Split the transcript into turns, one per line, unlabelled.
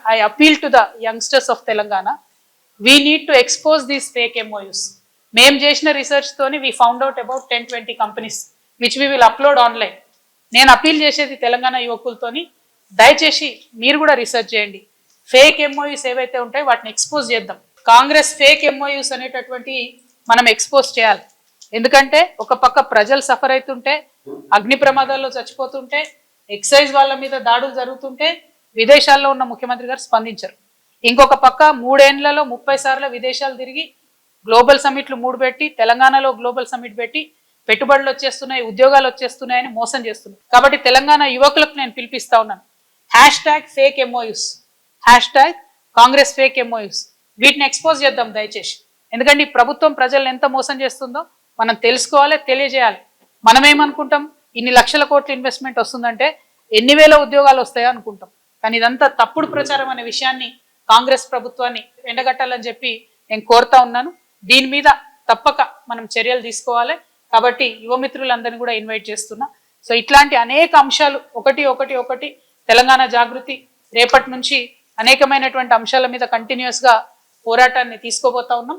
I appeal to the youngsters of Telangana. We need to expose these fake MOUs. మేము చేసిన research తోని we found out about 10-20 companies which we will upload online. నేను appeal చేసేది తెలంగాణ యువకులతోని, దయచేసి మీరు కూడా research చేయండి. ఫేక్ MOUs ఏవైతే ఉంటాయో వాటిని ఎక్స్పోజ్ చేద్దాం. కాంగ్రెస్ ఫేక్ MOUs అనేటటువంటి మనం ఎక్స్పోజ్ చేయాలి. ఎందుకంటే ఒక పక్క ప్రజలు సఫర్ అవుతుంటే, అగ్ని ప్రమాదాల్లో చచ్చిపోతుంటే, ఎక్సైజ్ వాళ్ళ మీద దాడులు జరుగుతుంటే విదేశాల్లో ఉన్న ముఖ్యమంత్రి గారు స్పందించరు. ఇంకొక పక్క 3 ఏళ్లలో 30 సార్లు విదేశాలు తిరిగి గ్లోబల్ సమిట్లు 3 పెట్టి, తెలంగాణలో గ్లోబల్ సమిట్ పెట్టి పెట్టుబడులు వచ్చేస్తున్నాయి, ఉద్యోగాలు వచ్చేస్తున్నాయని మోసం చేస్తున్నారు. కాబట్టి తెలంగాణ యువకులకు నేను పిలిపిస్తా ఉన్నాను, #fake MOUs, Congress fake MOUs, వీటిని ఎక్స్పోజ్ చేద్దాం దయచేసి. ఎందుకంటే ఈ ప్రభుత్వం ప్రజలను ఎంత మోసం చేస్తుందో మనం తెలుసుకోవాలి, తెలియజేయాలి. మనం ఏమనుకుంటాం, ఇన్ని లక్షల కోట్ల ఇన్వెస్ట్మెంట్ వస్తుందంటే ఎన్ని వేల ఉద్యోగాలు వస్తాయో అనుకుంటాం. కానీ ఇదంతా తప్పుడు ప్రచారం అనే విషయాన్ని కాంగ్రెస్ ప్రభుత్వాన్ని ఎండగట్టాలని చెప్పి నేను కోరుతా ఉన్నాను. దీని మీద తప్పక మనం చర్యలు తీసుకోవాలి. కాబట్టి యువమిత్రులందరినీ కూడా ఇన్వైట్ చేస్తున్నా. సో ఇట్లాంటి అనేక అంశాలు ఒకటి తెలంగాణ జాగృతి రేపటి నుంచి అనేకమైనటువంటి అంశాల మీద కంటిన్యూస్గా పోరాటాన్ని తీసుకోబోతా ఉన్నాం.